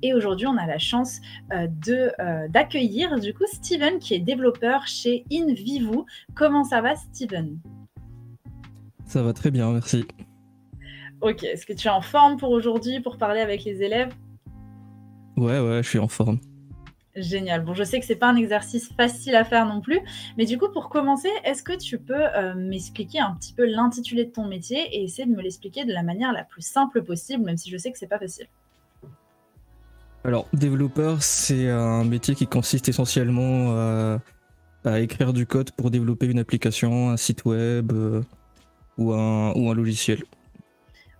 Et aujourd'hui, on a la chance d'accueillir du coup Steven qui est développeur chez InVivu. Comment ça va, Steven? Ça va très bien, merci. Ok, est-ce que tu es en forme pour aujourd'hui, pour parler avec les élèves? Ouais, je suis en forme. Génial. Bon, je sais que c'est pas un exercice facile à faire non plus, mais du coup, pour commencer, est-ce que tu peux m'expliquer un petit peu l'intitulé de ton métier et essayer de me l'expliquer de la manière la plus simple possible, même si je sais que c'est pas facile. Alors, développeur, c'est un métier qui consiste essentiellement à écrire du code pour développer une application, un site web ou un logiciel.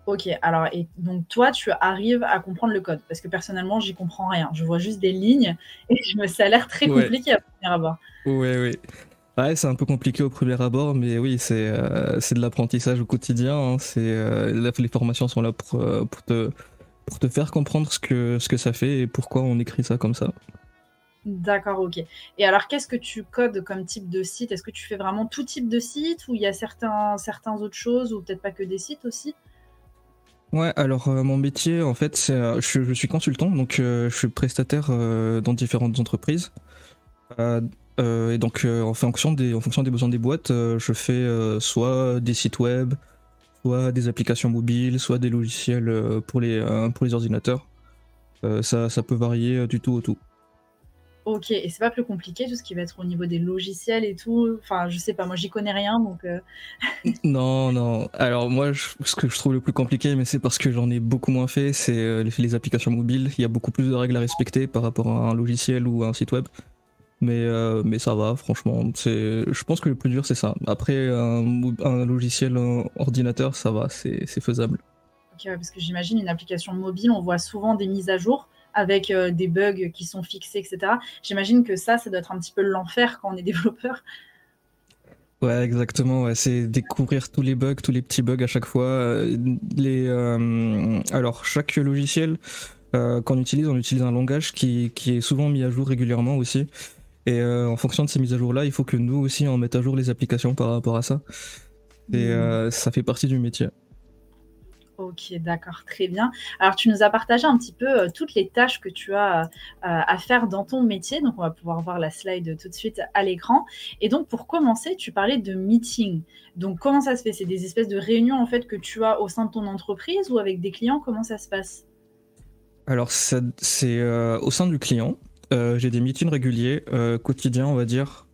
Ok, alors, et donc toi, tu arrives à comprendre le code, parce que personnellement, j'y comprends rien. Je vois juste des lignes et ça a l'air très Ouais, compliqué à premier abord. ouais. Ouais, c'est un peu compliqué au premier abord, mais oui, c'est de l'apprentissage au quotidien. Hein. Les formations sont là pour te faire comprendre ce que ça fait et pourquoi on écrit ça comme ça. D'accord, ok. Et alors, qu'est-ce que tu codes comme type de site? Est-ce que tu fais vraiment tout type de site ou il y a certains autres choses ou peut-être pas que des sites aussi? Ouais, alors mon métier, en fait, je suis consultant, donc je suis prestataire dans différentes entreprises. Euh, en fonction des besoins des boîtes, je fais soit des sites web, soit des applications mobiles, soit des logiciels pour les ordinateurs. Ça peut varier du tout au tout. Ok, et c'est pas plus compliqué tout ce qui va être au niveau des logiciels et tout? Enfin, je sais pas, moi j'y connais rien, donc Non. Alors moi, ce que je trouve le plus compliqué, mais c'est parce que j'en ai beaucoup moins fait, c'est les applications mobiles. Il y a beaucoup plus de règles à respecter par rapport à un logiciel ou à un site web. Mais ça va, franchement. Je pense que le plus dur, c'est ça. Après, un logiciel, un ordinateur, ça va, c'est faisable. ok, ouais, parce que j'imagine une application mobile, on voit souvent des mises à jour avec des bugs qui sont fixés, etc. J'imagine que ça doit être un petit peu l'enfer quand on est développeur. Ouais, exactement. Ouais. C'est découvrir tous les bugs, tous les petits bugs à chaque fois. Alors, chaque logiciel qu'on utilise, on utilise un langage qui est souvent mis à jour régulièrement aussi. Et en fonction de ces mises à jour-là, il faut que nous aussi, on mette à jour les applications par rapport à ça. Et ça fait partie du métier. Ok, d'accord, très bien. Alors, tu nous as partagé un petit peu toutes les tâches que tu as à faire dans ton métier. Donc, on va pouvoir voir la slide tout de suite à l'écran. Et donc, pour commencer, tu parlais de meeting. Donc, comment ça se fait? C'est des espèces de réunions en fait que tu as au sein de ton entreprise ou avec des clients? Comment ça se passe? Alors, c'est au sein du client. J'ai des meetings réguliers, quotidiens, on va dire,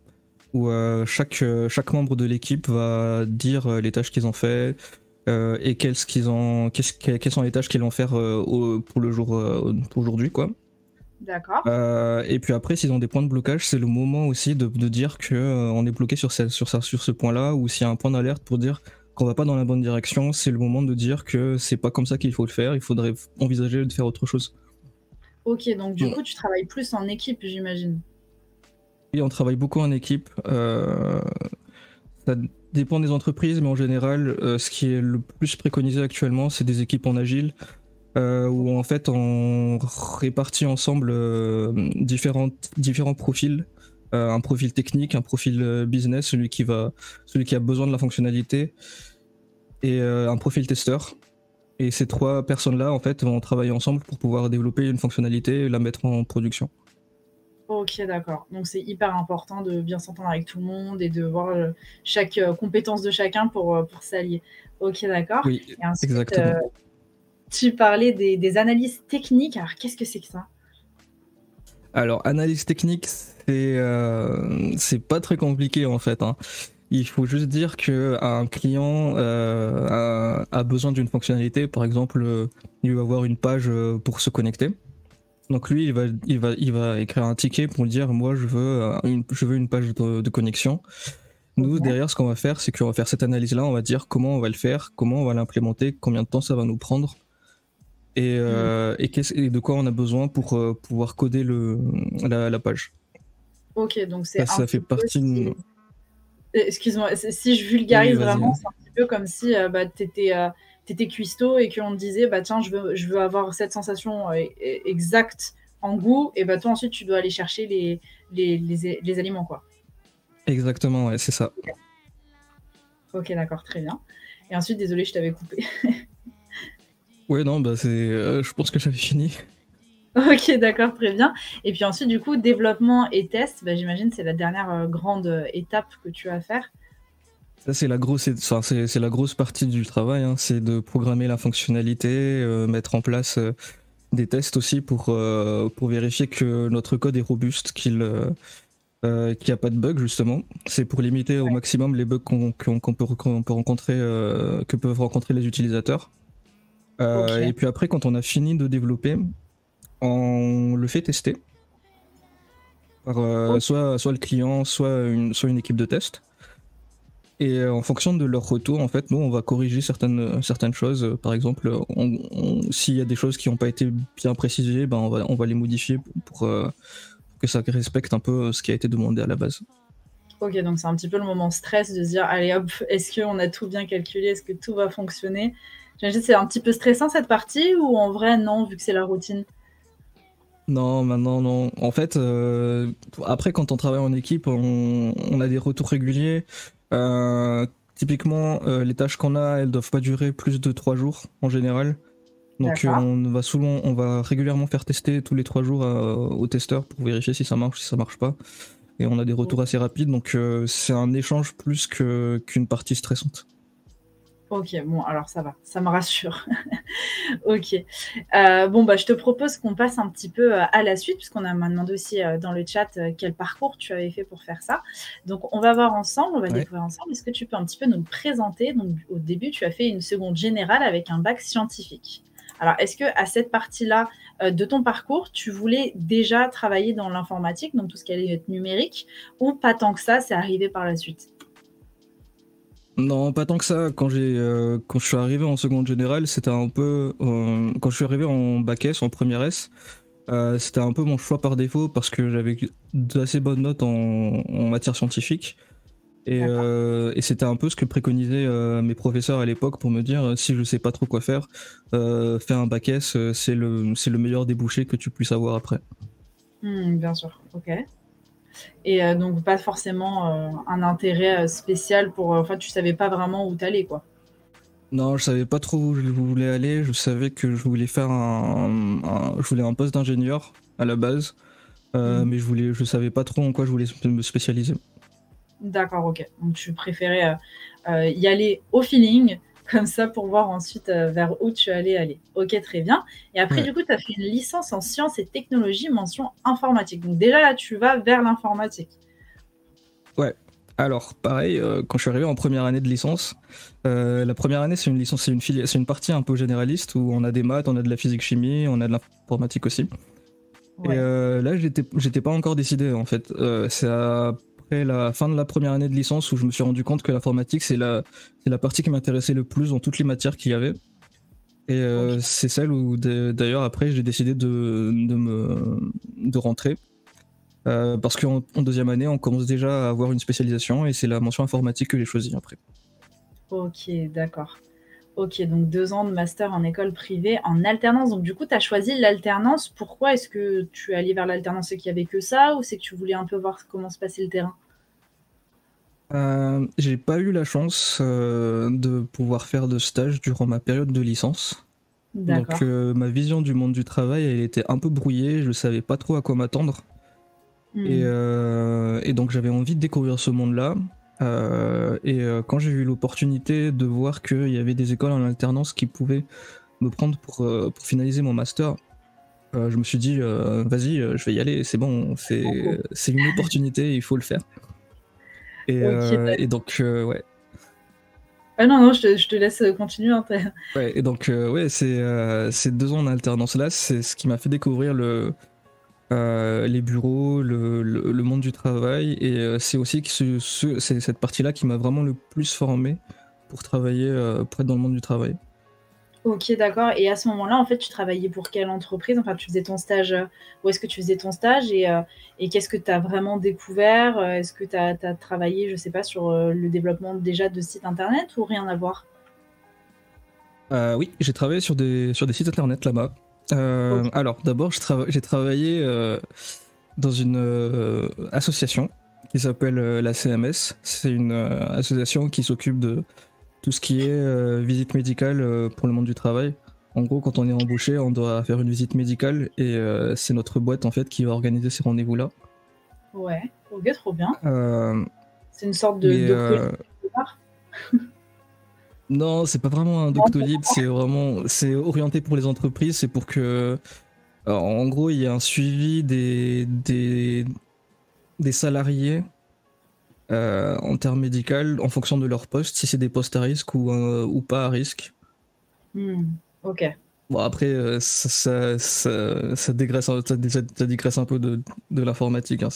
où chaque membre de l'équipe va dire les tâches qu'ils ont fait et quelles sont les tâches qu'ils vont faire pour le jour pour aujourd'hui, quoi. D'accord. Et puis après, s'ils ont des points de blocage, c'est le moment aussi de dire que on est bloqué sur ce point-là, ou s'il y a un point d'alerte pour dire qu'on va pas dans la bonne direction, c'est le moment de dire que c'est pas comme ça qu'il faut le faire, il faudrait envisager de faire autre chose. Ok, donc du Bon, coup, tu travailles plus en équipe, j'imagine. oui, on travaille beaucoup en équipe. Ça dépend des entreprises, mais en général, ce qui est le plus préconisé actuellement, c'est des équipes en agile, où en fait on répartit ensemble différents profils. Un profil technique, un profil business, celui qui a besoin de la fonctionnalité, et un profil testeur. Et ces trois personnes-là, en fait, vont travailler ensemble pour pouvoir développer une fonctionnalité et la mettre en production. Ok, d'accord. Donc c'est hyper important de bien s'entendre avec tout le monde et de voir chaque compétence de chacun pour s'allier. Ok, d'accord. Oui, Et ensuite, exactement. tu parlais des analyses techniques. Alors qu'est-ce que c'est que ça? Alors, analyse technique, c'est pas très compliqué en fait. Hein. Il faut juste dire que un client a besoin d'une fonctionnalité, par exemple, il va avoir une page pour se connecter. Donc lui, il va écrire un ticket pour dire, moi, je veux une page de connexion. Nous, Ok. derrière, ce qu'on va faire, c'est qu'on va faire cette analyse-là, on va dire comment on va le faire, comment on va l'implémenter, combien de temps ça va nous prendre, Hmm. et de quoi on a besoin pour pouvoir coder la page. Ok, donc c'est un Ça fait petit peu partie de... excuse-moi, si je Oui, vulgarise vas-y. vraiment, c'est un petit peu comme si bah, t'étais cuistot et qu'on te disait, bah tiens, je veux avoir cette sensation exacte en goût, et bah toi ensuite tu dois aller chercher les aliments, quoi. Exactement, ouais, c'est ça. Ok, d'accord, très bien. Et ensuite, désolé, je t'avais coupé. Ouais, non, bah je pense que j'avais fini. Ok, d'accord, très bien. Et puis ensuite, du coup, développement et test, bah, j'imagine c'est la dernière grande étape que tu as à faire. Ça, c'est la grosse, enfin, c'est la grosse partie du travail, hein, c'est de programmer la fonctionnalité, mettre en place des tests aussi pour vérifier que notre code est robuste, qu'il n'y a pas de bugs justement. C'est pour limiter au maximum les bugs qu'on peut rencontrer, que peuvent rencontrer les utilisateurs. Ok, Et puis après, quand on a fini de développer, on le fait tester par ok, soit le client, soit une équipe de test. Et en fonction de leur retour, en fait, nous, on va corriger certaines choses. Par exemple, s'il y a des choses qui n'ont pas été bien précisées, ben on va les modifier pour que ça respecte un peu ce qui a été demandé à la base. ok, donc c'est un petit peu le moment stress de se dire, allez hop, est-ce qu'on a tout bien calculé, est-ce que tout va fonctionner? J'imagine que c'est un petit peu stressant cette partie ou en vrai non, vu que c'est la routine? Non, maintenant, non. En fait, après, quand on travaille en équipe, on a des retours réguliers. Typiquement, les tâches qu'on a, elles doivent pas durer plus de 3 jours en général. Donc, D'accord. on va régulièrement faire tester tous les 3 jours aux testeurs pour vérifier si ça marche, si ça marche pas. Et on a des retours assez rapides, donc c'est un échange plus qu'une partie stressante. Ok, bon, alors ça va, ça me rassure. Ok. Bon, bah, je te propose qu'on passe un petit peu à la suite, puisqu'on m'a demandé aussi dans le chat quel parcours tu avais fait pour faire ça. Donc, on va voir ensemble, on va Ouais. découvrir ensemble. Est-ce que tu peux un petit peu nous le présenter? Donc, au début, tu as fait une seconde générale avec un bac scientifique. Alors, est-ce que à cette partie-là de ton parcours, tu voulais déjà travailler dans l'informatique, donc tout ce qui allait être numérique, ou pas tant que ça, c'est arrivé par la suite? Non, pas tant que ça. Quand je suis arrivé en seconde générale, c'était un peu quand je suis arrivé en bac S, en première S, c'était un peu mon choix par défaut parce que j'avais d'assez bonnes notes en matière scientifique D'accord. et c'était un peu ce que préconisaient mes professeurs à l'époque pour me dire si je sais pas trop quoi faire, fais un bac S, c'est le meilleur débouché que tu puisses avoir après. Bien sûr, ok. Et donc pas forcément un intérêt spécial pour... Enfin, tu savais pas vraiment où t'allais, quoi. Non, je savais pas trop où je voulais aller. Je savais que je voulais faire je voulais un poste d'ingénieur à la base, Mhm. mais je savais pas trop en quoi je voulais me spécialiser. D'accord, ok. Donc tu préférais y aller au feeling, comme ça, pour voir ensuite vers où tu allais aller. Ok, très bien. Et après, Ouais, du coup, tu as fait une licence en sciences et technologies, mention informatique. Donc déjà, là, tu vas vers l'informatique. ouais. Alors, pareil, quand je suis arrivé en première année de licence, la première année c'est une licence, c'est une partie un peu généraliste où on a des maths, on a de la physique-chimie, on a de l'informatique aussi. Et Ouais. là, j'étais pas encore décidé en fait. C'est après la fin de la première année de licence où je me suis rendu compte que l'informatique c'est la partie qui m'intéressait le plus dans toutes les matières qu'il y avait. Et Ok. c'est celle où d'ailleurs après j'ai décidé de rentrer. Parce qu'en deuxième année, on commence déjà à avoir une spécialisation et c'est la mention informatique que j'ai choisie après. Ok, d'accord. Ok, donc 2 ans de master en école privée en alternance. Donc du coup, tu as choisi l'alternance. Pourquoi est-ce que tu es allé vers l'alternance? C'est qu'il y avait que ça ou c'est que tu voulais un peu voir comment se passait le terrain? J'ai pas eu la chance de pouvoir faire de stage durant ma période de licence. Donc D'accord. ma vision du monde du travail, elle était un peu brouillée, je savais pas trop à quoi m'attendre. Hmm. Et donc j'avais envie de découvrir ce monde-là. Quand j'ai eu l'opportunité de voir qu'il y avait des écoles en alternance qui pouvaient me prendre pour finaliser mon master, je me suis dit, vas-y, je vais y aller, c'est bon, Banco. c'est une opportunité, il faut le faire. Ok, Et donc, ouais. ah non, non, je te laisse continuer, hein, Ouais, et donc, ouais, ces 2 ans en alternance là, c'est ce qui m'a fait découvrir les bureaux, le monde du travail, et c'est aussi que c'est cette partie-là qui m'a vraiment le plus formé pour travailler, pour être dans le monde du travail. Ok, d'accord. Et à ce moment-là, en fait, tu travaillais pour quelle entreprise? Enfin, tu faisais ton stage, où est-ce que tu faisais ton stage et qu'est-ce que tu as vraiment découvert? Est-ce que tu as travaillé, je sais pas, sur le développement déjà de sites internet ou rien à voir? Oui, j'ai travaillé sur des sites internet là-bas. Ok, Alors, d'abord, j'ai travaillé dans une association qui s'appelle la CMS. C'est une association qui s'occupe de tout ce qui est visite médicale pour le monde du travail. En gros, quand on est embauché, on doit faire une visite médicale et c'est notre boîte en fait qui va organiser ces rendez-vous-là. Ouais, ok, trop bien. Euh, C'est une sorte de mais doctorat quelque part. non, c'est pas vraiment un Non. Doctolib, c'est orienté pour les entreprises, c'est pour que, alors, en gros, il y a un suivi des salariés en termes médicaux en fonction de leur poste, si c'est des postes à risque ou pas à risque. Ok. Bon, après, ça dégraisse, ça dégraisse un peu de l'informatique. Hein,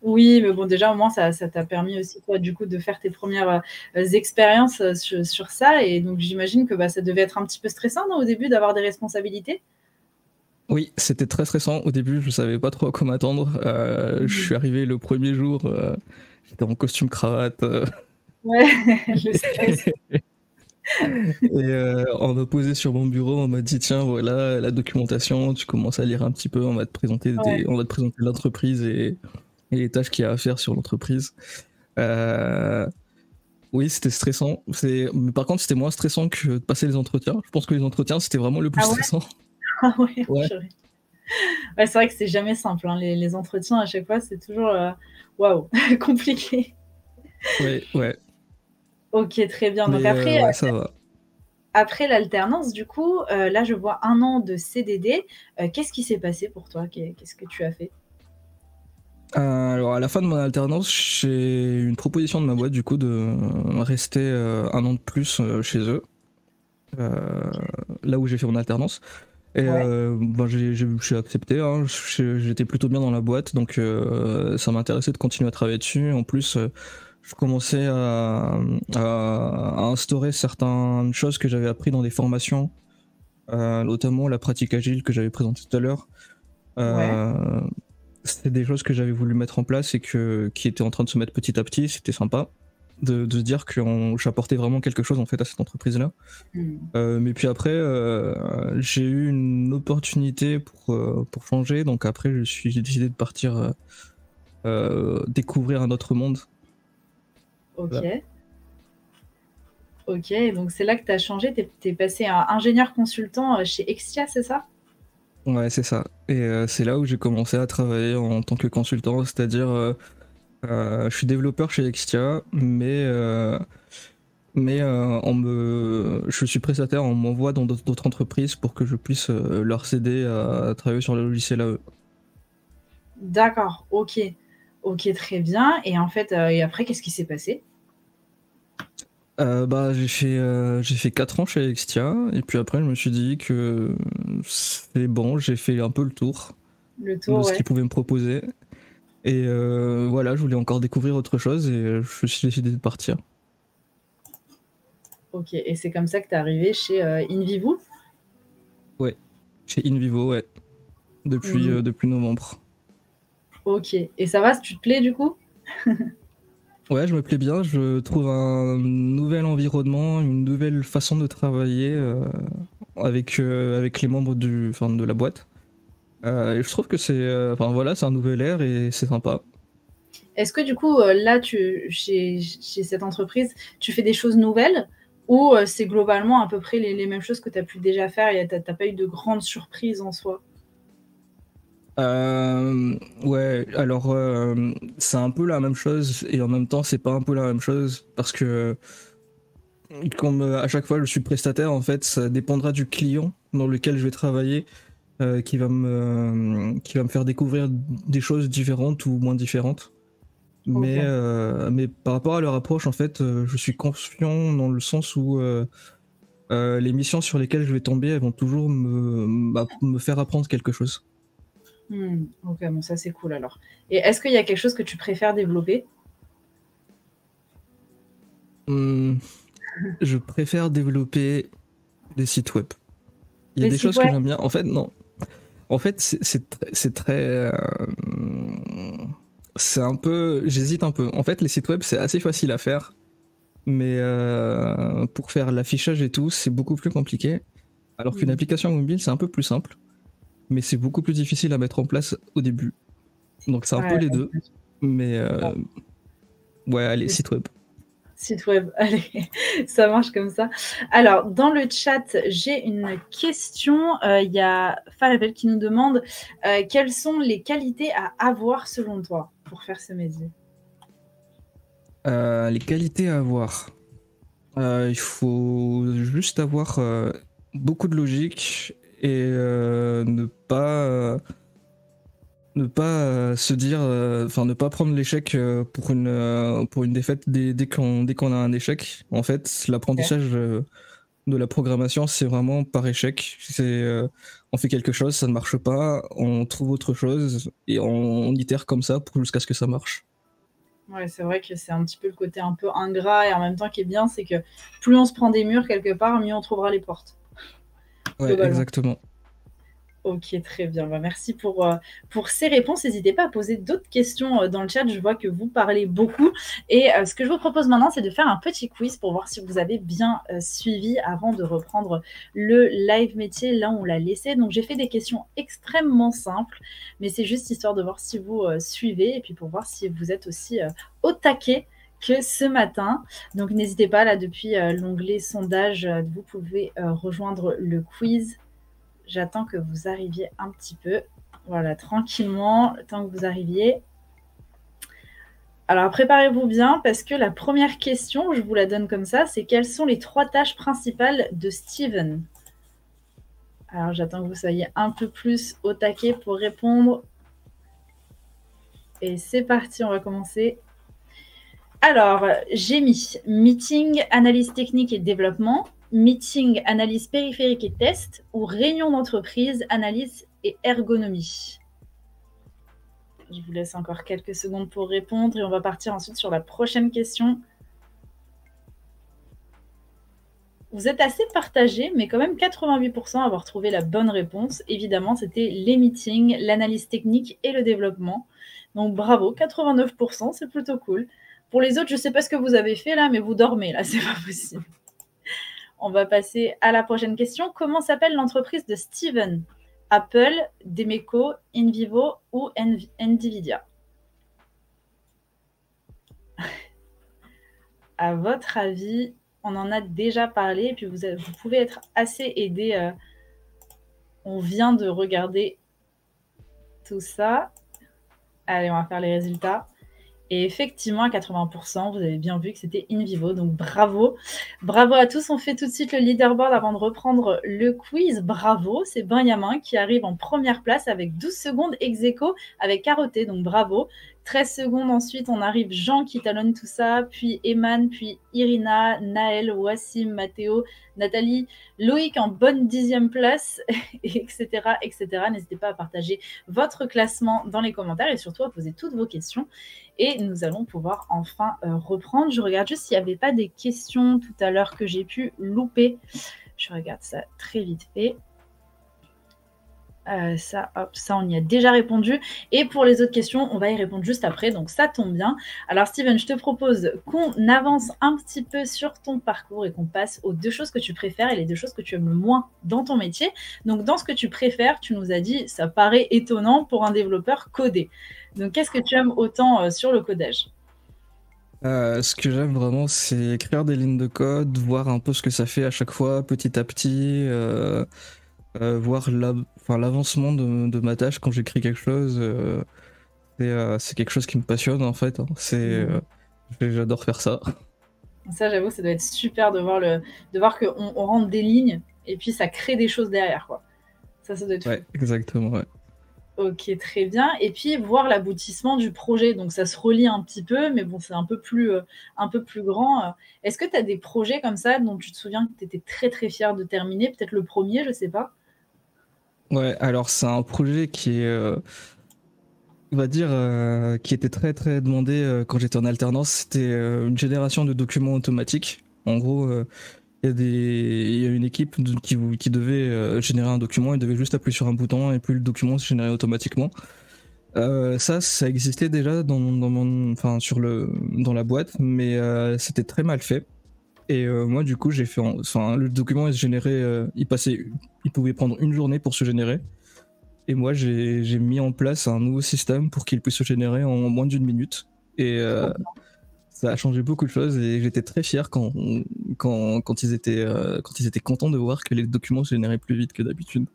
Oui, mais bon, déjà, au moins, ça t'a permis aussi, toi, du coup, de faire tes premières expériences sur ça. Et donc, j'imagine que bah, ça devait être un petit peu stressant, non, au début, d'avoir des responsabilités. Oui, c'était très stressant. Au début, je savais pas trop à quoi m'attendre. Je suis arrivé le premier jour, j'étais en costume cravate. Ouais, le stress. Et on m'a posé sur mon bureau, on m'a dit tiens voilà la documentation, tu commences à lire un petit peu, Ouais. on va te présenter l'entreprise et les tâches qu'il y a à faire sur l'entreprise. Euh, oui, c'était stressant. Mais par contre, c'était moins stressant que de passer les entretiens. Je pense que les entretiens, c'était vraiment le plus Ah ouais? stressant. Ah ouais, Ouais, purée. Ouais, c'est vrai que c'est jamais simple, hein. Les entretiens, à chaque fois, c'est toujours waouh, compliqué. ouais, ouais. Ok, très bien. Donc Mais ouais, ça va. après l'alternance, du coup, là, je vois 1 an de CDD. Qu'est-ce qui s'est passé pour toi? Qu'est-ce que tu as fait? Alors à la fin de mon alternance, j'ai eu une proposition de ma boîte du coup de rester 1 an de plus chez eux, euh, là où j'ai fait mon alternance. Et Ouais, ben, j'ai accepté, hein. J'étais plutôt bien dans la boîte, donc ça m'intéressait de continuer à travailler dessus. En plus, je commençais à instaurer certaines choses que j'avais appris dans des formations, notamment la pratique agile que j'avais présentée tout à l'heure. ouais. Euh, C'était des choses que j'avais voulu mettre en place et qui étaient en train de se mettre petit à petit. C'était sympa de se dire que j'apportais vraiment quelque chose en fait à cette entreprise-là. Hmm. Mais puis après, j'ai eu une opportunité pour changer. Donc après, j'ai décidé de partir découvrir un autre monde. Ok. Voilà. Ok, donc c'est là que tu as changé. Tu es passé à ingénieur consultant chez Extia, c'est ça? Ouais, c'est ça. Et c'est là où j'ai commencé à travailler en tant que consultant. C'est-à-dire, je suis développeur chez Extia, mais je suis prestataire, on m'envoie dans d'autres entreprises pour que je puisse leur céder à travailler sur le logiciel à eux. D'accord, ok. Ok, très bien. Et en fait, et après, qu'est-ce qui s'est passé? Bah, j'ai fait 4 ans chez Extia, et puis après, je me suis dit que c'est bon, j'ai fait un peu le tour Le de tour, ce ouais. qu'ils pouvaient me proposer. Et voilà, je voulais encore découvrir autre chose, et je me suis décidé de partir. Ok, et c'est comme ça que tu es arrivé chez InVivo? Ouais, chez InVivo, ouais, InVivo. depuis novembre. Ok, et ça va, tu te plais du coup? Ouais, je me plais bien, je trouve un nouvel environnement, une nouvelle façon de travailler avec les membres enfin, de la boîte. Et je trouve que enfin voilà, c'est un nouvel air et c'est sympa. Est-ce que du coup, là, chez cette entreprise, tu fais des choses nouvelles ou c'est globalement à peu près les mêmes choses que tu as pu déjà faire et tu n'as pas eu de grandes surprises en soi? Ouais, alors c'est un peu la même chose et en même temps c'est pas un peu la même chose parce que comme à chaque fois je suis prestataire en fait ça dépendra du client dans lequel je vais travailler qui va me faire découvrir des choses différentes ou moins différentes. Ok. Mais par rapport à leur approche en fait je suis confiant dans le sens où les missions sur lesquelles je vais tomber elles vont toujours me faire apprendre quelque chose. Ok, bon, ça c'est cool alors. Et est-ce qu'il y a quelque chose que tu préfères développer? Hum, je préfère développer des sites web. Il y a Les des sites choses que web? j'aime bien. En fait, non. En fait, c'est très. C'est un peu. J'hésite un peu. En fait, les sites web, c'est assez facile à faire. Mais pour faire l'affichage et tout, c'est beaucoup plus compliqué. Alors qu'une Hmm. application mobile, c'est un peu plus simple. Mais c'est beaucoup plus difficile à mettre en place au début. Donc c'est un peu Ouais, les deux. Mais ouais, allez, site web. Site web, allez, ça marche comme ça. Alors, dans le chat, j'ai une question. Il y a Falabel qui nous demande quelles sont les qualités à avoir selon toi pour faire ce métier? Les qualités à avoir. Il faut juste avoir beaucoup de logique et ne pas se dire, enfin ne pas prendre l'échec pour une défaite dès qu'on a un échec. En fait, l'apprentissage de la programmation, c'est vraiment par échec. On fait quelque chose, ça ne marche pas, on trouve autre chose et on itère comme ça jusqu'à ce que ça marche. Ouais, c'est vrai que c'est un petit peu le côté un peu ingrat et en même temps qui est bien, c'est que plus on se prend des murs quelque part, mieux on trouvera les portes. Ouais, exactement. Ok, très bien. Bah, merci pour ces réponses. N'hésitez pas à poser d'autres questions dans le chat. Je vois que vous parlez beaucoup. Et ce que je vous propose maintenant, c'est de faire un petit quiz pour voir si vous avez bien suivi avant de reprendre le live métier là où on l'a laissé. Donc, j'ai fait des questions extrêmement simples, mais c'est juste histoire de voir si vous suivez et puis pour voir si vous êtes aussi au taquet que ce matin. Donc, n'hésitez pas, là, depuis l'onglet sondage, vous pouvez rejoindre le quiz. J'attends que vous arriviez un petit peu. Voilà, tranquillement, le temps que vous arriviez. Alors, préparez-vous bien parce que la première question, je vous la donne comme ça, c'est quelles sont les 3 tâches principales de Steven? Alors, j'attends que vous soyez un peu plus au taquet pour répondre. Et c'est parti, on va commencer. Alors, j'ai mis meeting, analyse technique et développement, meeting, analyse périphérique et test, ou réunion d'entreprise, analyse et ergonomie. Je vous laisse encore quelques secondes pour répondre et on va partir ensuite sur la prochaine question. Vous êtes assez partagés, mais quand même 88% à avoir trouvé la bonne réponse. Évidemment, c'était les meetings, l'analyse technique et le développement. Donc bravo, 89%, c'est plutôt cool. Pour les autres, je ne sais pas ce que vous avez fait là, mais vous dormez là, c'est pas possible. On va passer à la prochaine question. Comment s'appelle l'entreprise de Steven? Apple, Demeco, InVivo ou Nvidia? À votre avis, on en a déjà parlé et puis vous pouvez être assez aidé. On vient de regarder tout ça. Allez, on va faire les résultats. Et effectivement, à 80%, vous avez bien vu que c'était InVivo. Donc, bravo. Bravo à tous. On fait tout de suite le leaderboard avant de reprendre le quiz. Bravo. C'est Benjamin qui arrive en première place avec 12 secondes ex aequo avec Carotté. Donc, bravo. 13 secondes ensuite, on arrive Jean qui talonne tout ça, puis Eman, puis Irina, Naël, Wassim, Mathéo, Nathalie, Loïc en bonne 10e place, etc., etc. N'hésitez pas à partager votre classement dans les commentaires et surtout à poser toutes vos questions. Et nous allons pouvoir enfin reprendre. Je regarde juste s'il n'y avait pas des questions tout à l'heure que j'ai pu louper. Je regarde ça très vite fait. Ça, on y a déjà répondu. Et pour les autres questions, on va y répondre juste après. Donc, ça tombe bien. Alors, Steven, je te propose qu'on avance un petit peu sur ton parcours et qu'on passe aux 2 choses que tu préfères et les 2 choses que tu aimes le moins dans ton métier. Donc, dans ce que tu préfères, tu nous as dit, ça paraît étonnant pour un développeur codé. Donc, qu'est-ce que tu aimes autant sur le codage? Ce que j'aime vraiment, c'est écrire des lignes de code, voir un peu ce que ça fait à chaque fois, petit à petit, voir l'avancement de ma tâche quand j'écris quelque chose. C'est quelque chose qui me passionne en fait. Hein. J'adore faire ça. Ça, j'avoue, ça doit être super de voir qu'on rentre des lignes et puis ça crée des choses derrière, quoi. Ça doit être fou. Ouais, exactement, ouais. Ok, très bien. Et puis, voir l'aboutissement du projet. Donc, ça se relie un petit peu, mais bon, c'est un peu plus grand. Est-ce que tu as des projets comme ça dont tu te souviens que tu étais très, très fier de terminer? Peut-être le premier, je ne sais pas. Ouais, alors c'est un projet qui est, on va dire, qui était très, très demandé quand j'étais en alternance. C'était une génération de documents automatiques. En gros, il y a une équipe qui devait générer un document, il devait juste appuyer sur un bouton et puis le document se générait automatiquement. Ça existait déjà dans la boîte, mais c'était très mal fait. Et moi, du coup, le document il se générait, il pouvait prendre une journée pour se générer. Et moi, j'ai mis en place un nouveau système pour qu'il puisse se générer en moins d'1 minute. Et ça a changé beaucoup de choses et j'étais très fier quand ils étaient contents de voir que les documents se généraient plus vite que d'habitude.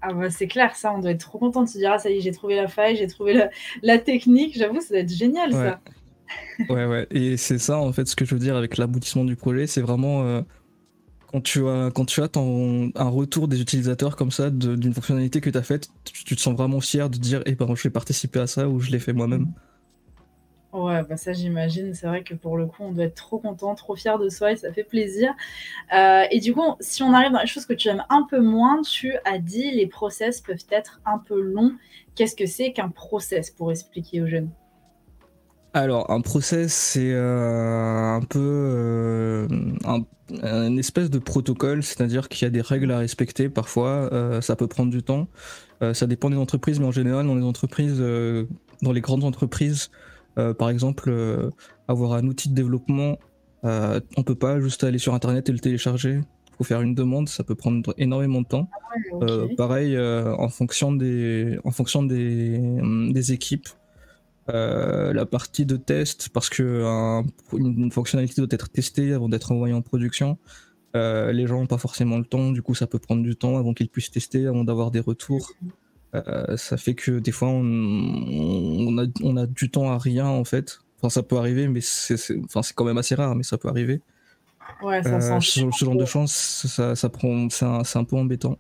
Ah bah, c'est clair, ça, on doit être trop content de se dire: «Ah ça y est, j'ai trouvé la faille, j'ai trouvé la technique». J'avoue, ça doit être génial Ouais, ça. ouais. Et c'est ça, en fait, ce que je veux dire avec l'aboutissement du projet, c'est vraiment quand tu as un retour des utilisateurs comme ça d'une fonctionnalité que tu as faite, tu te sens vraiment fier de dire, eh ben, je vais participer à ça ou je l'ai fait moi-même. Mmh. Ouais, bah, ça j'imagine. C'est vrai que pour le coup, on doit être trop content, trop fier de soi et ça fait plaisir. Et du coup, si on arrive dans les choses que tu aimes un peu moins, tu as dit: «Les process peuvent être un peu longs». Qu'est-ce que c'est qu'un process pour expliquer aux jeunes? Alors, un process, c'est un peu une espèce de protocole, c'est-à-dire qu'il y a des règles à respecter parfois, ça peut prendre du temps. Ça dépend des entreprises, mais en général, dans les grandes entreprises, par exemple, avoir un outil de développement, on peut pas juste aller sur Internet et le télécharger. Il faut faire une demande, ça peut prendre énormément de temps. Ouais, OK. Pareil, des équipes. La partie de test, parce que une fonctionnalité doit être testée avant d'être envoyée en production. Les gens n'ont pas forcément le temps, du coup ça peut prendre du temps avant qu'ils puissent tester, avant d'avoir des retours. Ça fait que des fois on a du temps à rien en fait. Enfin ça peut arriver, mais c'est quand même assez rare, mais ça peut arriver. Ouais, ça s'enchaîne Ce un genre peu. de chance, ça prend, c'est un peu embêtant.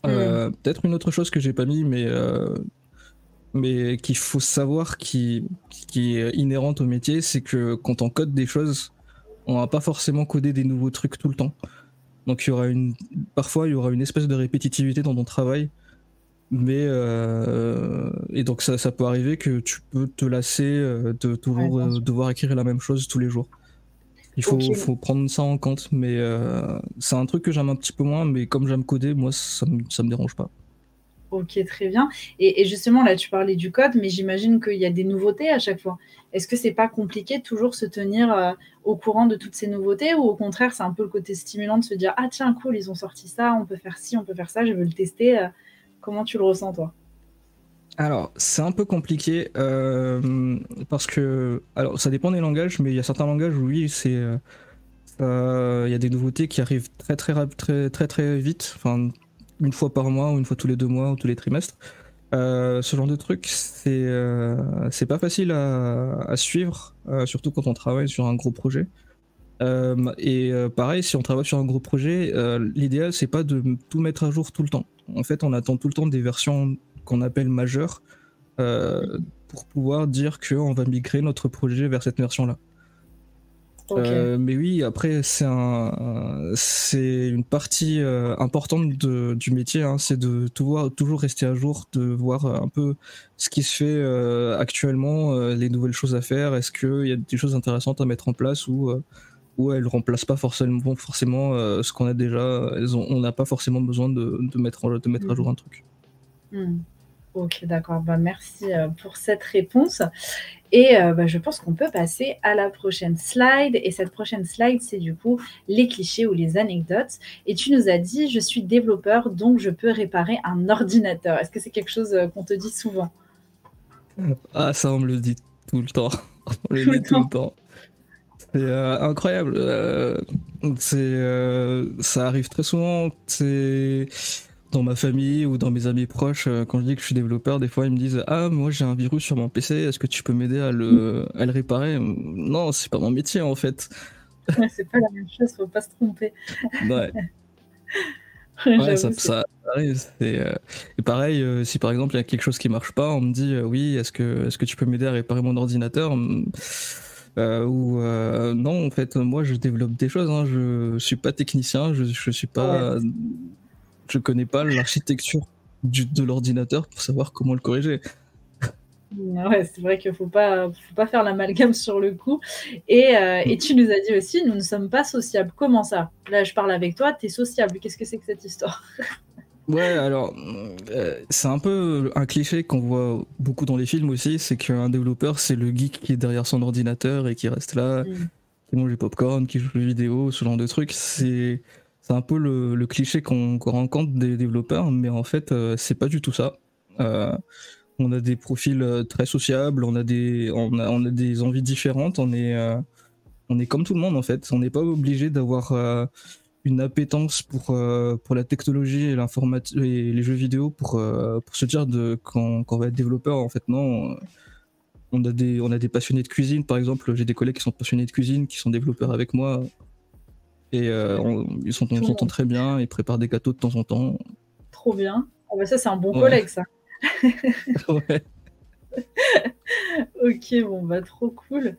Mmh. Peut-être une autre chose que j'ai pas mis, mais qu'il faut savoir qui est inhérente au métier, c'est que quand on code des choses, on va pas forcément coder des nouveaux trucs tout le temps. Donc parfois il y aura une espèce de répétitivité dans ton travail, mais et donc ça peut arriver que tu peux te lasser de Ouais, toujours bien sûr. devoir écrire la même chose tous les jours. OK. Faut prendre ça en compte, mais c'est un truc que j'aime un petit peu moins, mais comme j'aime coder, moi ça me dérange pas. OK, très bien. Et justement, là, tu parlais du code, mais j'imagine qu'il y a des nouveautés à chaque fois. Est-ce que c'est pas compliqué de toujours se tenir, au courant de toutes ces nouveautés ou au contraire, c'est un peu le côté stimulant de se dire: «Ah tiens, cool, ils ont sorti ça, on peut faire ci, on peut faire ça, je veux le tester», comment tu le ressens toi? Alors, c'est un peu compliqué parce que, alors, ça dépend des langages, mais il y a certains langages où oui, il y a des nouveautés qui arrivent très vite, enfin, une fois par mois ou une fois tous les 2 mois ou tous les trimestres. Ce genre de truc, c'est pas facile à suivre, surtout quand on travaille sur un gros projet. Pareil, si on travaille sur un gros projet, l'idéal c'est pas de tout mettre à jour tout le temps. En fait, on attend tout le temps des versions qu'on appelle majeures pour pouvoir dire qu'on va migrer notre projet vers cette version-là. OK. Mais oui, après, c'est une partie importante du métier, hein, c'est de toujours rester à jour, de voir un peu ce qui se fait actuellement, les nouvelles choses à faire, est-ce qu'il y a des choses intéressantes à mettre en place ou elles remplacent pas forcément ce qu'on a déjà, on n'a pas forcément besoin de mettre à Mmh. jour un truc. Mmh. OK, d'accord. Bah, merci, pour cette réponse et bah, je pense qu'on peut passer à la prochaine slide et cette prochaine slide, c'est du coup les clichés ou les anecdotes et tu nous as dit: «Je suis développeur, donc je peux réparer un ordinateur». Est-ce que c'est quelque chose, qu'on te dit souvent? Ah, ça, on me le dit tout le temps. On me le Tout le dit tout le temps? temps. C'est incroyable. Ça arrive très souvent. C'est dans ma famille ou dans mes amis proches. Quand je dis que je suis développeur, des fois ils me disent: ah, moi j'ai un virus sur mon PC. Est-ce que tu peux m'aider à le réparer? Non, c'est pas mon métier en fait. Ouais, c'est pas la même chose, faut pas se tromper. Ouais, ouais, J'avoue, c'est ça arrive. Et pareil, si par exemple il y a quelque chose qui marche pas, on me dit oui, est-ce que tu peux m'aider à réparer mon ordinateur? Non, en fait, moi je développe des choses, hein, je suis pas technicien, je suis ouais, pas, je connais pas l'architecture de l'ordinateur pour savoir comment le corriger. ouais, c'est vrai qu'il faut pas faire l'amalgame sur le coup et Mm. tu nous as dit aussi: «Nous ne sommes pas sociables». Comment ça? Là, je parle avec toi, tu es sociable. Qu'est-ce que c'est que cette histoire? Ouais, alors, c'est un peu un cliché qu'on voit beaucoup dans les films aussi, c'est qu'un développeur, c'est le geek qui est derrière son ordinateur et qui reste là, Mmh. qui mange du popcorn, qui joue aux jeux vidéo, ce genre de trucs. C'est un peu le cliché qu'on rencontre des développeurs, mais en fait, c'est pas du tout ça. Euh, On a des profils très sociables, on a des envies différentes, on est comme tout le monde en fait. On n'est pas obligé d'avoir une appétence pour la technologie et l'informatique et les jeux vidéo pour se dire quand on va être développeur. En fait, non. On a des passionnés de cuisine, par exemple. J'ai des collègues qui sont passionnés de cuisine, qui sont développeurs avec moi. Et on Tout le s'entend monde. très bien, ils préparent des gâteaux de temps en temps. Trop bien. Ah bah ça, c'est un bon Ouais, collègue, ça. ouais. Ok, bon, bah trop cool.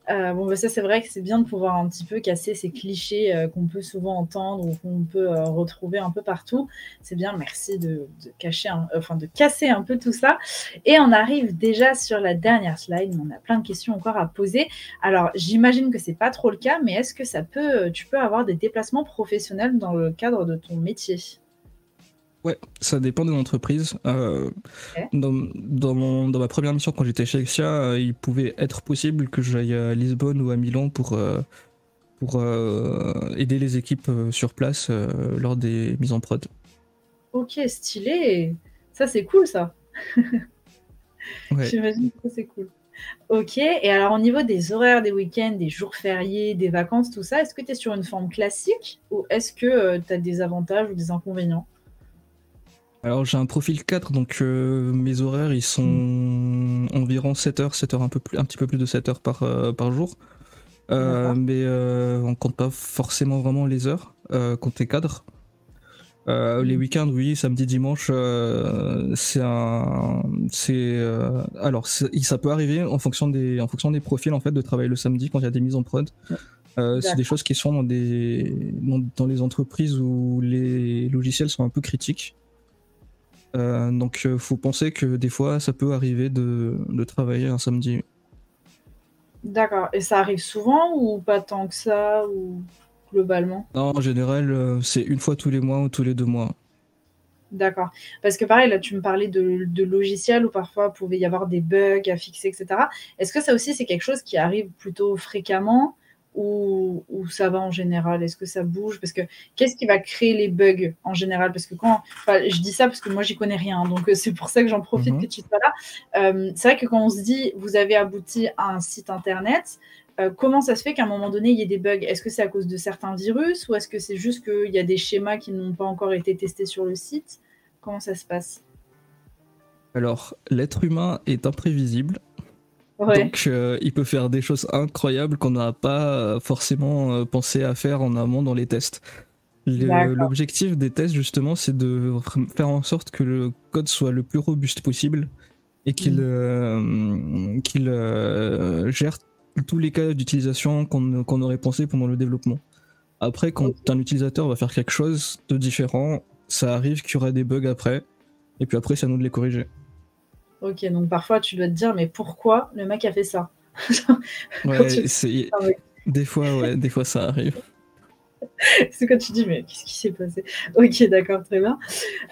Bon, bah ça, c'est vrai que c'est bien de pouvoir un petit peu casser ces clichés qu'on peut souvent entendre ou qu'on peut retrouver un peu partout. C'est bien, merci de casser un peu tout ça. Et on arrive déjà sur la dernière slide. On a plein de questions encore à poser. Alors, j'imagine que c'est pas trop le cas, mais est-ce que tu peux avoir des déplacements professionnels dans le cadre de ton métier? Ouais, ça dépend des entreprises. Ok. Dans ma première mission, quand j'étais chez Exia, il pouvait être possible que j'aille à Lisbonne ou à Milan pour aider les équipes sur place lors des mises en prod. Ok, stylé. Ça, c'est cool, ça. Ouais. J'imagine que c'est cool. Ok, et alors au niveau des horaires des week-ends, des jours fériés, des vacances, tout ça, est-ce que tu es sur une forme classique ou est-ce que tu as des avantages ou des inconvénients? Alors j'ai un profil 4, donc mes horaires ils sont environ 7 heures un petit peu plus de 7 heures par jour. D'accord. Mais on compte pas forcément vraiment les heures quand t'es cadre. Les Mm. week-ends, oui, samedi, dimanche, ça peut arriver en fonction des profils en fait de travailler le samedi quand il y a des mises en prod. C'est des D'accord. choses qui sont dans les entreprises où les logiciels sont un peu critiques. Donc faut penser que des fois ça peut arriver de travailler un samedi. D'accord. Et ça arrive souvent ou pas tant que ça ou globalement? Non, en général, c'est une fois tous les mois ou tous les 2 mois. D'accord. Parce que pareil, là, tu me parlais de logiciels où parfois il pouvait y avoir des bugs à fixer, etc. Est-ce que ça aussi, c'est quelque chose qui arrive plutôt fréquemment ou ça va en général? Est-ce que ça bouge? Parce que qu'est-ce qui va créer les bugs en général? Parce que enfin, je dis ça parce que moi, j'y connais rien. Donc, c'est pour ça que j'en profite que Mhm. tu sois là. C'est vrai que quand on se dit, vous avez abouti à un site internet, comment ça se fait qu'à un moment donné, il y ait des bugs? Est-ce que c'est à cause de certains virus ou est-ce que c'est juste qu'il y a des schémas qui n'ont pas encore été testés sur le site? Comment ça se passe? Alors, l'être humain est imprévisible, Ouais, donc il peut faire des choses incroyables qu'on n'a pas forcément pensé à faire en amont dans les tests. d'accord. L'objectif des tests, justement, c'est de faire en sorte que le code soit le plus robuste possible et Mmh. qu'il gère tous les cas d'utilisation qu'on aurait pensé pendant le développement. Après, quand OK. un utilisateur va faire quelque chose de différent, ça arrive qu'il y aura des bugs après, et puis après, c'est à nous de les corriger. OK, donc parfois tu dois te dire: «Mais pourquoi le mec a fait ça?» Quand tu Ouais, c'est ah ouais, ouais, des fois ça arrive. c'est quand tu dis: «Mais qu'est-ce qui s'est passé?» OK, d'accord, très bien.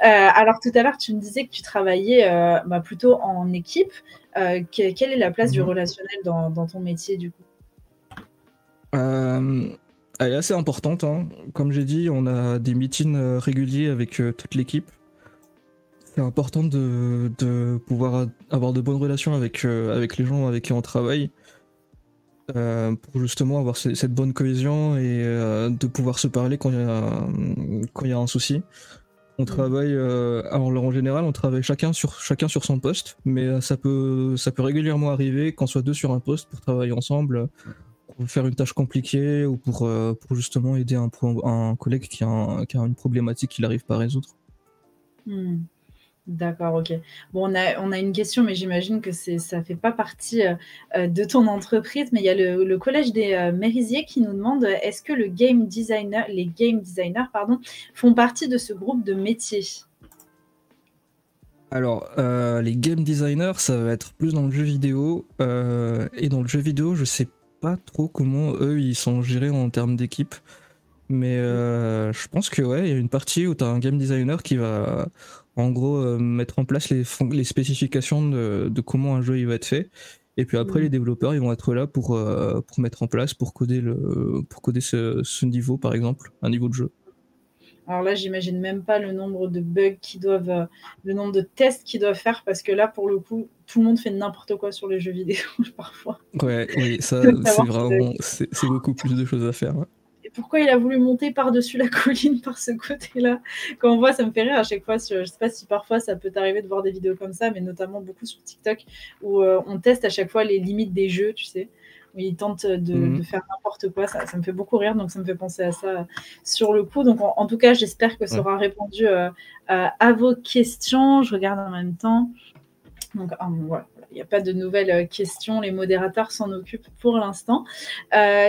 Alors tout à l'heure, tu me disais que tu travaillais, bah, plutôt en équipe. Quelle est la place du Mhm. relationnel dans ton métier, du coup? Euh, Elle est assez importante, hein. Comme j'ai dit, on a des meetings réguliers avec toute l'équipe. C'est important de pouvoir avoir de bonnes relations avec les gens avec qui on travaille pour justement avoir cette bonne cohésion et de pouvoir se parler quand il y a un souci. On Mmh. travaille, alors en général, on travaille chacun sur son poste, mais ça peut régulièrement arriver qu'on soit deux sur un poste pour travailler ensemble, pour faire une tâche compliquée ou pour justement aider un collègue qui a une problématique qu'il n'arrive pas à résoudre. Mmh. D'accord, OK. Bon, on a une question, mais j'imagine que ça fait pas partie, de ton entreprise, mais il y a le collège des, Merisiers qui nous demande, est-ce que les game designers, pardon, font partie de ce groupe de métiers? Alors, les game designers, ça va être plus dans le jeu vidéo, et dans le jeu vidéo, je sais pas trop comment eux ils sont gérés en termes d'équipe. Mais je pense que ouais, il y a une partie où tu as un game designer qui va en gros mettre en place les spécifications de comment un jeu il va être fait. Et puis après, Mmh. les développeurs ils vont être là pour mettre en place, pour coder ce niveau par exemple, un niveau de jeu. Alors là, j'imagine même pas le nombre de bugs qui doivent, le nombre de tests qu'ils doivent faire parce que là, pour le coup, tout le monde fait n'importe quoi sur les jeux vidéo parfois. Ouais, oui, ça, De c'est savoir vraiment, c'est beaucoup plus de choses à faire. Ouais. et pourquoi il a voulu monter par-dessus la colline par ce côté-là. Quand on voit, ça me fait rire à chaque fois. Je sais pas si parfois ça peut t'arriver de voir des vidéos comme ça, mais notamment beaucoup sur TikTok où on teste à chaque fois les limites des jeux, tu sais, où ils tentent de faire n'importe quoi. Ça me fait beaucoup rire, donc ça me fait penser à ça sur le coup. Donc en tout cas, j'espère que ça aura répondu à vos questions. Je regarde en même temps. Donc voilà, il n'y a pas de nouvelles questions, les modérateurs s'en occupent pour l'instant.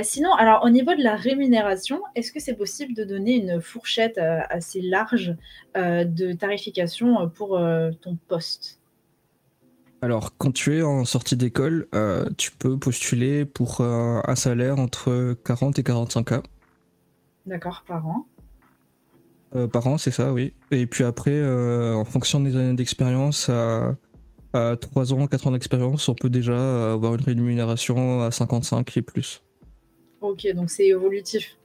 Sinon, alors au niveau de la rémunération, est-ce que c'est possible de donner une fourchette assez large de tarification pour ton poste? Alors, quand tu es en sortie d'école, tu peux postuler pour un salaire entre 40 et 45 K. D'accord, par an. Par an, c'est ça, oui. Et puis après, en fonction des années d'expérience, à 3 ans, 4 ans d'expérience, on peut déjà avoir une rémunération à 55 et plus. Ok, donc c'est évolutif.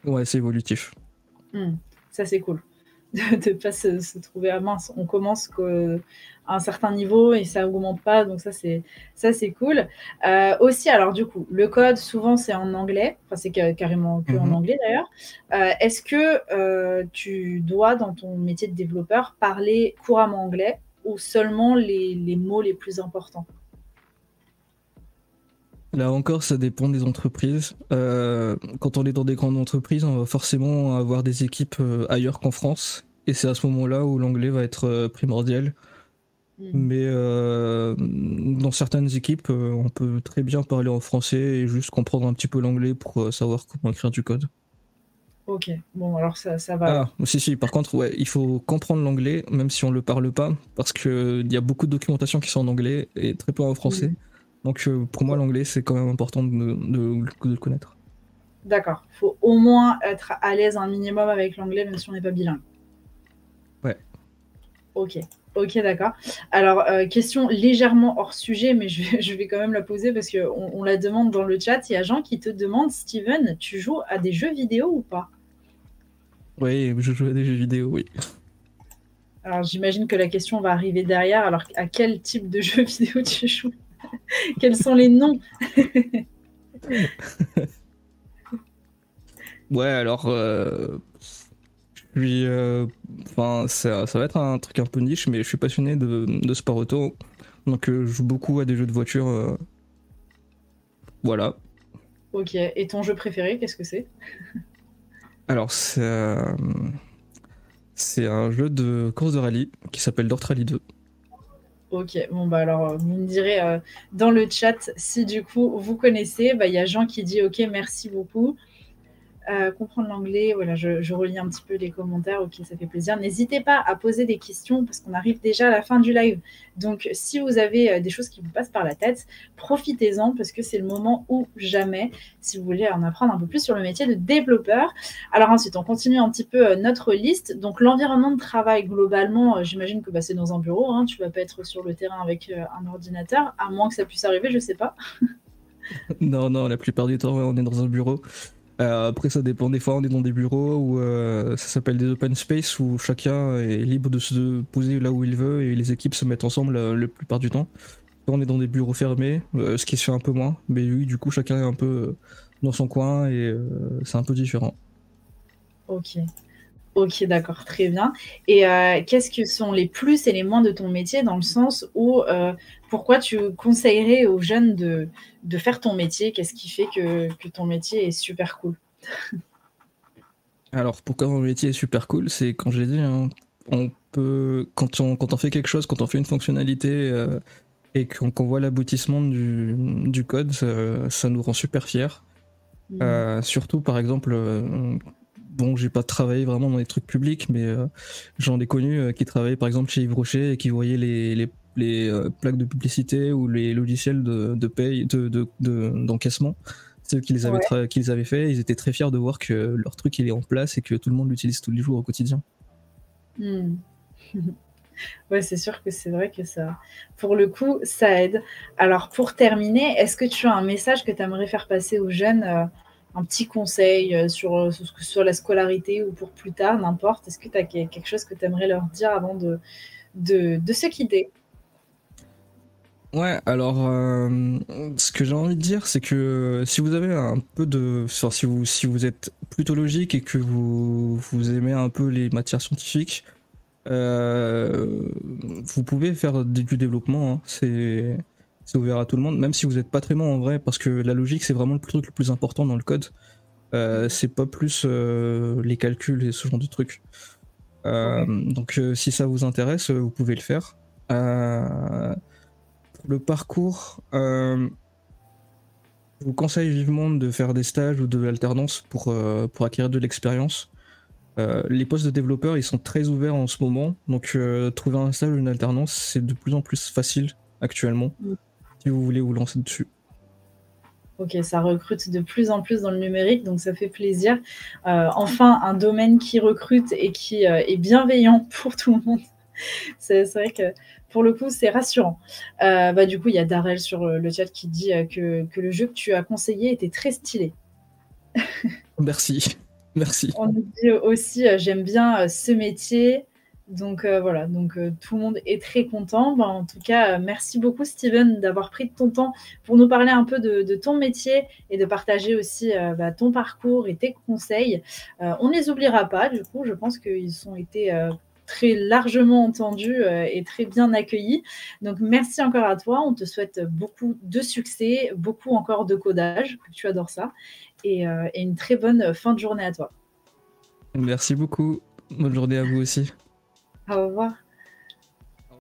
Ouais, c'est évolutif. Ça, c'est cool. De ne pas se trouver à mince. On commence à un certain niveau et ça augmente pas, donc ça c'est cool. Aussi, alors du coup, le code souvent c'est en anglais, enfin c'est carrément que en anglais d'ailleurs. Est-ce que tu dois dans ton métier de développeur parler couramment anglais ou seulement les mots les plus importants? Là encore, ça dépend des entreprises. Quand on est dans des grandes entreprises, on va forcément avoir des équipes ailleurs qu'en France. Et c'est à ce moment-là où l'anglais va être primordial. Mais dans certaines équipes, on peut très bien parler en français et juste comprendre un petit peu l'anglais pour savoir comment écrire du code. Ok, bon alors ça va alors. Ah, si, par contre, ouais, il faut comprendre l'anglais, même si on ne le parle pas, parce qu'il y a beaucoup de documentation qui sont en anglais et très peu en français. Donc pour moi, l'anglais, c'est quand même important de le connaître. D'accord, il faut au moins être à l'aise un minimum avec l'anglais, même si on n'est pas bilingue. Ouais. Ok, d'accord. Alors, question légèrement hors sujet, mais je vais quand même la poser parce qu'on la demande dans le chat. Il y a Jean qui te demande, Steven, tu joues à des jeux vidéo ou pas? Oui, je joue à des jeux vidéo, oui. Alors, j'imagine que la question va arriver derrière. Alors, à quel type de jeux vidéo tu joues? Quels sont les noms? Ouais, alors, puis, enfin, ça va être un truc un peu niche, mais je suis passionné de sport auto. Donc, je joue beaucoup à des jeux de voiture. Voilà. Ok, et ton jeu préféré, qu'est-ce que c'est? Alors, c'est un jeu de course de rallye qui s'appelle Dirt Rally 2. Ok, bon bah alors vous me direz dans le chat si du coup vous connaissez. Bah, il y a Jean qui dit ok, merci beaucoup. Comprendre l'anglais, voilà, je relis un petit peu les commentaires, ok, ça fait plaisir. N'hésitez pas à poser des questions parce qu'on arrive déjà à la fin du live. Donc, si vous avez des choses qui vous passent par la tête, profitez-en parce que c'est le moment ou jamais si vous voulez en apprendre un peu plus sur le métier de développeur. Alors ensuite, on continue un petit peu notre liste. Donc, l'environnement de travail, globalement, j'imagine que c'est dans un bureau. Hein, tu ne vas pas être sur le terrain avec un ordinateur, à moins que ça puisse arriver, je ne sais pas. Non, la plupart du temps, ouais, on est dans un bureau. Après, ça dépend. Des fois, on est dans des bureaux où ça s'appelle des open space où chacun est libre de se poser là où il veut et les équipes se mettent ensemble la plupart du temps. On est dans des bureaux fermés, ce qui se fait un peu moins. Mais oui, du coup, chacun est un peu dans son coin et c'est un peu différent. Ok, d'accord, très bien. Et qu'est-ce que sont les plus et les moins de ton métier dans le sens où pourquoi tu conseillerais aux jeunes de faire ton métier? Qu'est-ce qui fait que ton métier est super cool? Alors, pourquoi mon métier est super cool, c'est quand j'ai dit, hein, on peut, quand on fait quelque chose, quand on fait une fonctionnalité et qu'on voit l'aboutissement du code, ça nous rend super fiers. Surtout, par exemple, bon, j'ai pas travaillé vraiment dans les trucs publics, mais j'en ai connu qui travaillaient par exemple chez Yves Rocher et qui voyaient les plaques de publicité ou les logiciels de paye, d'encaissement. C'est eux qui les avaient, qui les avaient fait. Ils étaient très fiers de voir que leur truc il est en place et que tout le monde l'utilise tous les jours au quotidien. Ouais, c'est sûr que c'est vrai que ça, pour le coup, ça aide. Alors, pour terminer, est-ce que tu as un message que tu aimerais faire passer aux jeunes un petit conseil sur la scolarité ou pour plus tard, n'importe. Est-ce que tu as quelque chose que tu aimerais leur dire avant de se quitter? Ouais, alors ce que j'ai envie de dire, c'est que si vous avez un peu de, enfin, si vous êtes plutôt logique et que vous aimez un peu les matières scientifiques, vous pouvez faire du développement, hein. C'est ouvert à tout le monde, même si vous n'êtes pas très bon en vrai, parce que la logique c'est vraiment le truc le plus important dans le code. C'est pas plus les calculs et ce genre de trucs. Ok. Donc si ça vous intéresse, vous pouvez le faire. Pour le parcours, je vous conseille vivement de faire des stages ou de l'alternance pour acquérir de l'expérience. Les postes de développeurs, ils sont très ouverts en ce moment, donc trouver un stage ou une alternance, c'est de plus en plus facile actuellement, Mm. si vous voulez vous lancer dessus. Ok, ça recrute de plus en plus dans le numérique, donc ça fait plaisir. Enfin, un domaine qui recrute et qui est bienveillant pour tout le monde. C'est vrai que pour le coup, c'est rassurant. Du coup, il y a Darrell sur le chat qui dit que le jeu que tu as conseillé était très stylé. Merci, merci. On nous dit aussi, j'aime bien ce métier. Donc voilà, donc tout le monde est très content. En tout cas, merci beaucoup Steven d'avoir pris de ton temps pour nous parler un peu de ton métier et de partager aussi ton parcours et tes conseils. On ne les oubliera pas, du coup, je pense qu'ils ont été très largement entendus et très bien accueillis. Donc merci encore à toi, on te souhaite beaucoup de succès, beaucoup encore de codage, tu adores ça, et une très bonne fin de journée à toi. Merci beaucoup. Bonne journée à vous aussi. Au revoir.